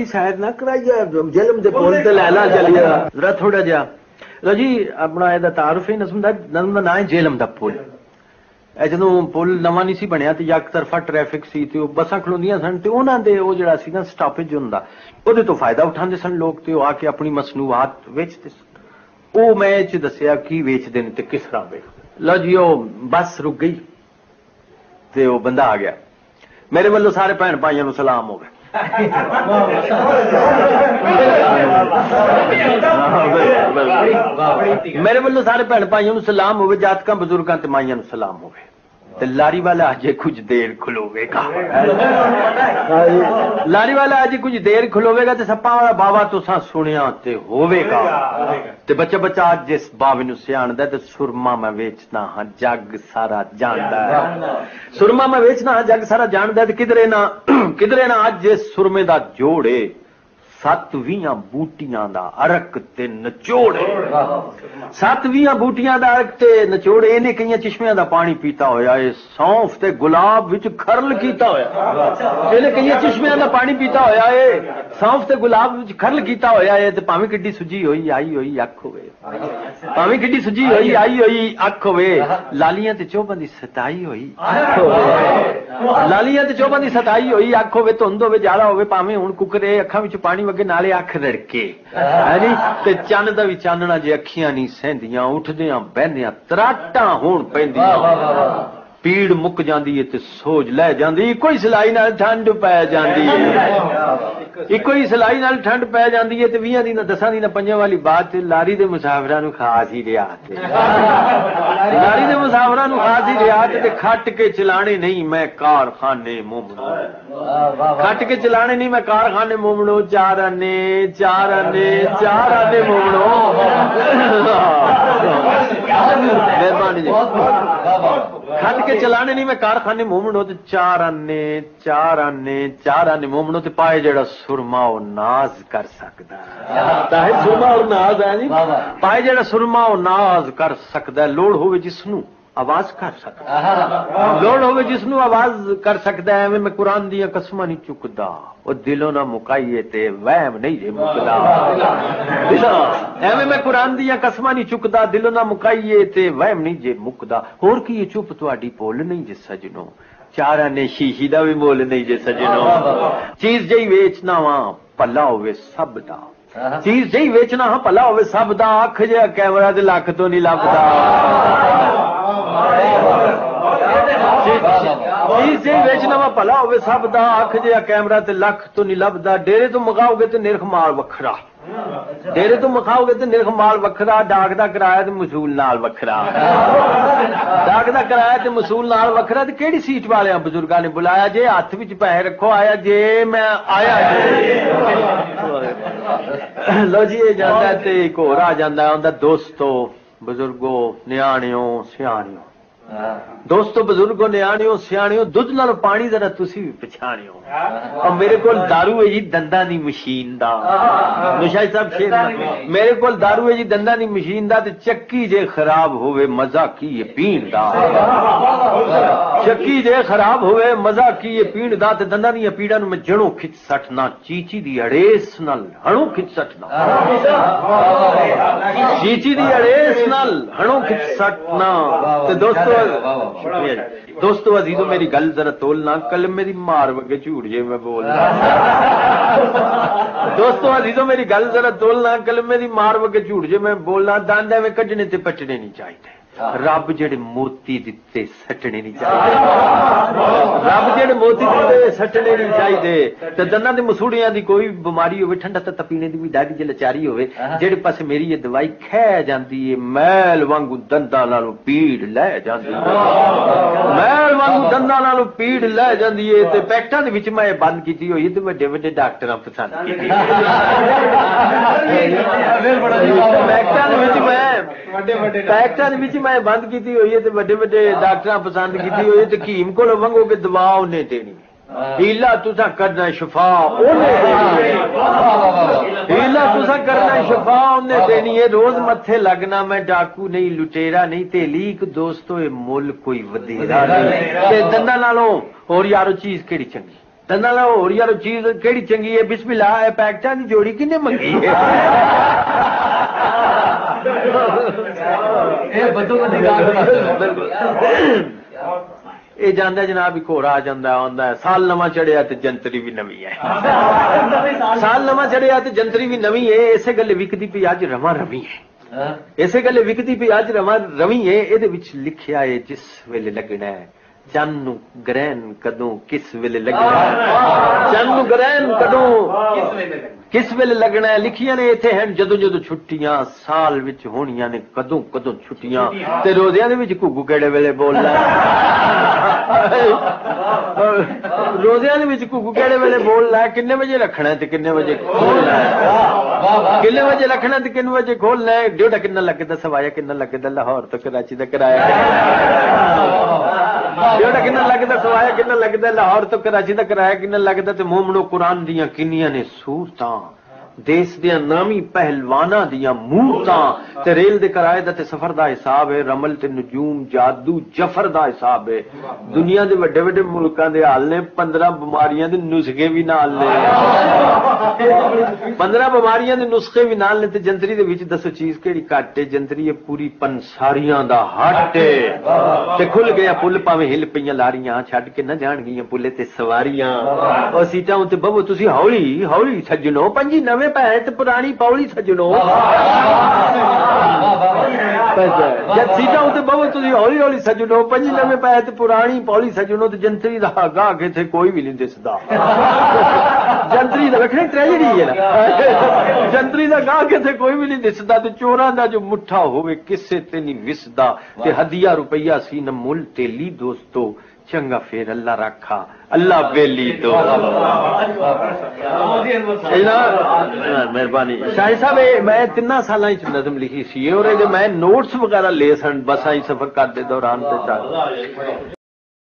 शायद ना कराइए जिलम दे पुल ते लैला चलिए जरा थोड़ा जा लो जी अपना ਇਹਦਾ ਤਾਰਫ ਹੀ ਨਜ਼ਮ ਦਾ ਨਾਂ ਹੈ ਜੇਲਮ ਦਾ ਪੁਲ। ਇਹ ਜਦੋਂ ਪੁਲ ਨਵਾਂ ਨਹੀਂ ਸੀ ਬਣਿਆ ਤੇ ਇੱਕ ਤਰਫਾ ਟ੍ਰੈਫਿਕ ਸੀ ਤੇ ਉਹ ਬੱਸਾਂ ਖਲੋਂਦੀਆਂ ਸਨ ਤੇ ਉਹਨਾਂ ਦੇ ਉਹ ਜਿਹੜਾ ਸੀ ਨਾ ਸਟਾਪੇਜ ਹੁੰਦਾ ਉਹਦੇ ਤੋਂ ਫਾਇਦਾ ਉਠਾਉਂਦੇ ਸਨ ਲੋਕ ਤੇ ਉਹ ਆ ਕੇ ਆਪਣੀ ਮਸਨੂਆਤ ਵੇਚਦੇ ਸਨ। ਉਹ ਮੈਂ ਇਹ ਚ ਦੱਸਿਆ ਕੀ ਵੇਚਦੇ ਨੇ ਤੇ ਕਿਸ ਤਰ੍ਹਾਂ ਵੇਚਦੇ। ਲਓ ਜੀ ਉਹ ਬੱਸ ਰੁਕ ਗਈ ਤੇ ਉਹ ਬੰਦਾ ਆ ਗਿਆ। ਮੇਰੇ ਵੱਲੋਂ ਸਾਰੇ ਭੈਣ ਭਾਈਆਂ ਨੂੰ ਸਲਾਮ ਹੋਵੇ। मेरे वालों सारे भैन भाइयों को सलाम होवे जातकां बजुर्गां ते माइयां नूं सलाम होवे ते लारी वाला अजे कुछ देर खलोवेगा लारी वाला अजे कुछ देर खलोवेगा ते सप्पा वाला बाबा तुसां सुनिया ते होवेगा ते बच्चा बच्चा अज जिस बावे नूं सियाणदा ते सुरमा मैं वेचना हां जग सारा जानदा है सुरमा मैं वेचना हां जग सारा जानदा ते किधरे ना अज जिस सुरमे दा जोड़े 7 बूटियां दा अरक ते नचोड़े 7 बूटियां दा अरक ते नचोड़े इन्हें कई चिश्मियां दा पानी पीता होया ए सौंफ ते गुलाब विच खरल कीता होया इन्हें कई चिश्मियां दा पानी पीता होया ए सौंफ ते गुलाब विच खरल कीता होया ए ते भावें किड्डी सुजी होई आई होई अख होवे भावें किड्डी सुजी होई आई होई अख होवे लालियां ते चोबां दी सताई होई अख होवे लालियां ते चोबां दी सताई होई अख होवे धुंध होवे ज्यादा होवे भावें हुण कुकरे अखां विच पानी वगे नाले अख रड़के है नी ते चन्न दा भी चानना जे अखियां नहीं सहंदियां उठदियां बहंदियां तराटां होण पैंदियां पीड़ मुक जांदी है ते सोज लै जांदी इको ही सिलाई नाल ठंड पै जांदी है इको ही सिलाई नाल ठंड पै जांदी है ते 20 दिन 10 दिन 5 वाली बात लारी दे मुसाफिरां नूं खास ही रिया लारी दे मुसाफिरां नूं खास ही रिया ते खट के चलाने नहीं मैं कारखाने मोमनो खट के चलाने नहीं मैं कारखाने मोमनो चार आने मोमनो मेहरबानी जी खट के चलाने नहीं मैं कारखाने मोमनो ते चार आने मोमनो ते पाए जेड़ा सुरमा ओ नाज कर सकदा ताहे सुरमा और नाज है नी पाए जेड़ा सुरमा ओ नाज कर सकदा लोड़ होवे जिसनू आवाज कर सकदा लोड़ होवे जिसनू आवाज कर सकदा एवें मैं कुरान दी कसमां नहीं चुकदा ओ दिलों ना मुकाइए ते वहम नहीं जे मुकदा एवें मैं कुरान दी कसमां नहीं चुकदा दिलों ना मुकाइए ते वहम नहीं जे मुकदा होर की ये चुप तुहाडी बोल नहीं जे सजनो चारा ने शीशी दा भी बोल नहीं जे सजनो चीज जई वेचना वा भला होवे सब दा चीज जई वेचना हाँ भला होवे सब दा अख जे कैमरा ते लख तो नहीं लभदा चीज जई वेचना वा भला होवे सब दा अख जे कैमरा ते लख तो नहीं लभदा डेरे तो मगाओगे ते निरख माल वखरा डेरे तो मखाओगे तो निरख माल वखरा डाक दा किराया ते मसूल नाल वखरा डाक दा किराया ते मसूल नाल वखरा ते केड़ी सीट वाले बुजुर्गां ने बुलाया जे हथ विच पैसे रखो आया जे मैं आया लो जी ये जांदा ते एक होर आ जांदा उंदा दोस्तों बुजुर्गो न्याणियो सियाणियो दोस्तों बुजुर्गो न्याणियो सियाणियो दुध नाल पानी जरा तुसी भी पछाणियो और मेरे कोल दारू है जी दंदा दी मशीन दा मुशाहिद साहब शेर मेरे कोल दारू है जी दंदा दी मशीन दा ते चक्की जे खराब होवे मजा की ये पीण दा चक्की जे खराब होवे मजा की ये पीण दा ते दंदा दी पीड़ा नु मैं जड़ों खिच सटना चीची दी अड़ेस नाल हणों खिच सटना चीची दी अड़ेस नाल हणों खिच सटना ते दोस्तों अजीजों मेरी गल जरा तोलना कल मेरी मार वगे झूठ जे मैं बोलना दोस्तों अजीजों मेरी गल जरा तोलना कल मेरी मार वगे झूठ जे मैं बोलना दांदा में कड्ढने ते पटने नहीं चाहिए रब जेड़े मोती दिते सटने नहीं चाहिए रब जेड़े मोती दिते सटने नहीं चाहिए ते दंदां दे मसूड़ियां दी कोई बीमारी होवे ठंडा तत्ता पीने दी भी दादी जे लाचारी होवे जेड़े पासे मेरी ये दवाई खै जांदी है मैल वांगू दंदां नालों पीड़ लै जांदी है मैल वांगू दंदां नालों पीड़ लै जांदी है ते पैक्टां दे विच मैं बंद कीती होई ते वड्डे वड्डे डॉक्टरां पसंद कीती पैक्टां दे विच मैं पैक्टां दे विच मैं बंद की हुई है बड़े बड़े डॉक्टर पसंद की हुई है हकीम को मंगोगे दवा उन्हें देनी हीला तुसा करना शफा हीला तुसा करना शफा उन्हें देनी है रोज मत्थे लगना मैं डाकू नहीं लुटेरा नहीं तेलीक दोस्तों ये मुल कोई वधेरा नहीं ते दंदा नालों और यारो चीज केड़ी चंगी ਦੰਦਾਂ ਨਾਲ ਹੋਰ ਯਾਰ ਚੀਜ਼ ਕਿਹੜੀ ਚੰਗੀ ਹੈ ਬਿਸਮਿਲ੍ਲਾ ਇਹ ਪੈਕਟਾਂ ਦੀ ਜੋੜੀ ਕਿਹਨੇ ਮੰਗੀ ਹੈ ਇਹ ਬੱਦੂ ਦੀ ਗੱਲ ਇਹ ਜਾਂਦਾ ਜਨਾਬ ਇੱਕ ਹੋਰ ਆ ਜਾਂਦਾ ਆਉਂਦਾ ਸਾਲ ਨਵਾਂ ਚੜਿਆ ਤੇ ਜੰਤਰੀ ਵੀ ਨਵੀਂ ਹੈ ਸਾਲ ਨਵਾਂ ਚੜਿਆ ਤੇ ਜੰਤਰੀ ਵੀ ਨਵੀਂ ਹੈ ਇਸੇ ਗੱਲ ਵਿਕਦੀ ਪਈ ਅੱਜ ਰਵਾਂ ਰਵੀ ਹੈ ਇਸੇ ਗੱਲ ਵਿਕਦੀ ਪਈ ਅੱਜ ਰਵਾਂ ਰਵੀ ਹੈ ਇਹਦੇ ਵਿੱਚ ਲਿਖਿਆ ਹੈ ਜਿਸ ਵੇਲੇ ਲੱਗਣਾ ਹੈ ਚੰਨ ਨੂੰ ਗ੍ਰਹਿਣ ਕਦੋਂ ਕਿਸ ਵੇਲੇ ਲੱਗਣਾ ਚੰਨ ਨੂੰ ਗ੍ਰਹਿਣ ਕਦੋਂ ਕਿਸ ਵੇਲੇ ਲੱਗਣਾ ਹੈ ਲਿਖੀਆਂ ਨੇ ਇੱਥੇ ਹਨ ਜਦੋਂ ਜਦੋਂ ਛੁੱਟੀਆਂ ਸਾਲ ਵਿੱਚ ਹੋਣੀਆਂ ਨੇ ਕਦੋਂ ਕਦੋਂ ਛੁੱਟੀਆਂ ਤੇ ਰੋਜ਼ਿਆਂ ਦੇ ਵਿੱਚ ਘੁੱਗੂ ਕਿਹੜੇ ਵੇਲੇ ਬੋਲਣਾ ਰੋਜ਼ਿਆਂ ਦੇ ਵਿੱਚ ਘੁੱਗੂ ਕਿਹੜੇ ਵੇਲੇ ਬੋਲਣਾ ਕਿੰਨੇ ਵਜੇ ਰੱਖਣਾ ਤੇ ਕਿੰਨੇ ਵਜੇ ਖੋਲਣਾ ਕਿੰਨੇ ਵਜੇ ਰੱਖਣਾ ਤੇ ਕਿੰਨੇ ਵਜੇ ਖੋਲਣਾ ਡਿਊਟਾ ਕਿੰਨਾ ਲੱਗਦਾ ਸਵਾਇਆ ਕਿੰਨਾ ਲੱਗਦਾ ਲਾਹੌਰ ਤੋਂ ਕਰਾਚੀ ਦਾ ਕਿਰਾਇਆ ਡਿਊਟਾ ਕਿੰਨਾ ਲੱਗਦਾ ਸਵਾਇਆ ਕਿੰਨਾ ਲੱਗਦਾ ਲਾਹੌਰ ਤੋਂ ਕਰਾਚੀ ਦਾ ਕਿਰਾਇਆ ਕਿੰਨਾ ਲੱਗਦਾ ਤੇ ਮੋਮਣੋ ਕੁਰਾਨ ਦੀਆਂ ਕਿੰਨੀਆਂ ਨੇ ਸੂਰਤਾਂ ਦੇਸ਼ ਦੀਆਂ ਨਾਮੀ ਪਹਿਲਵਾਨਾਂ ਦੀਆਂ ਮੂਰਤਾਂ ਤੇ ਰੇਲ ਦੇ ਕਿਰਾਏ ਦਾ ਤੇ ਸਫ਼ਰ ਦਾ ਹਿਸਾਬ ਹੈ ਰਮਲ ਤੇ ਨਜੂਮ ਜਾਦੂ ਜਫਰ ਦਾ ਹਿਸਾਬ ਹੈ ਦੁਨੀਆ ਦੇ ਵੱਡੇ ਵੱਡੇ ਮੁਲਕਾਂ ਦੇ ਹਾਲ ਨੇ 15 ਬਿਮਾਰੀਆਂ ਦੇ ਨੁਸਖੇ ਵੀ ਨਾਲ ਨੇ 15 ਬਿਮਾਰੀਆਂ ਦੇ ਨੁਸਖੇ ਵੀ ਨਾਲ ਨੇ ਤੇ ਜੰਤਰੀ ਦੇ ਵਿੱਚ ਦੱਸੋ ਚੀਜ਼ ਕਿਹੜੀ ਘੱਟ ਹੈ ਜੰਤਰੀ ਇਹ ਪੂਰੀ ਪੰਸਾਰੀਆਂ ਦਾ ਹੱਟ ਹੈ ਤੇ ਖੁੱਲ ਗਿਆ ਪੁੱਲ ਭਾਵੇਂ ਹਿੱਲ ਪਈਆਂ ਲਾਰੀਆਂ ਛੱਡ ਕੇ ਨਾ ਜਾਣਗੀਆਂ ਪੁੱਲੇ ਤੇ ਸਵਾਰੀਆਂ ਉਹ ਸੀਟਾਂ ਉੱਤੇ ਬਵੋ ਤੁਸੀਂ ਹੌਲੀ ਹੌਲੀ ਸੱਜਣੋ ਪੰਜੀ ਨਵੇਂ ਭੈਣ ਪੁਰਾਣੀ ਪੌਲੀ ਸੱਜਣੋ ਜਦ ਸੀਟਾਂ ਉੱਤੇ ਬਵੋ ਤੁਸੀਂ ਹੌਲੀ ਹੌਲੀ ਸੱਜਣੋ ਪੰਜੀ ਨਵੇਂ ਭੈਣ ਤੇ ਪੁਰਾਣੀ ਪੌਲੀ ਸੱਜਣੋ ਤੇ ਜੰਤਰੀ ਦਾ ਗਾਹ ਕਿਥੇ ਕੋਈ ਵੀ ਨਹੀਂ ਦਿਸਦਾ ਜੰਤਰੀ ਦਾ ਵੇਖਣੀ ਟ੍ਰੈਜੇਡੀ ਹੈ ਨਾ ਜੰਤਰੀ ਦਾ ਗਾਹ ਕਿਥੇ ਕੋਈ ਵੀ ਨਹੀਂ ਦਿਸਦਾ ਤੇ ਚੋਰਾਂ ਦਾ ਜੋ ਮੁੱਠਾ ਹੋਵੇ ਕਿਸੇ ਤੇ ਨਹੀਂ ਵਿਸਦਾ ਤੇ ਹਦੀਆ ਰੁਪਈਆ ਸੀ ਨਾ ਮੁੱਲ ਤੇਲੀ ਦੋਸਤੋ ਚੰਗਾ ਫੇਰ ਅੱਲਾ ਰੱਖਾ ਅੱਲਾ ਵੇਲੀ ਤੋਂ ਮਿਹਰਬਾਨੀ ਸ਼ਾਹਿਦ ਸਾਹਿਬ ਮੈਂ 3 ਸਾਲਾਂ ਚ ਨਜ਼ਮ ਲਿਖੀ ਸੀ ਔਰ ਮੈਂ ਨੋਟਸ ਵਗੈਰਾ ਲਏ ਸਨ ਬੱਸਾਂ ਹੀ ਸਫ਼ਰ ਕਰਦੇ ਦੌਰਾਨ ਤੇ ਚੱਲ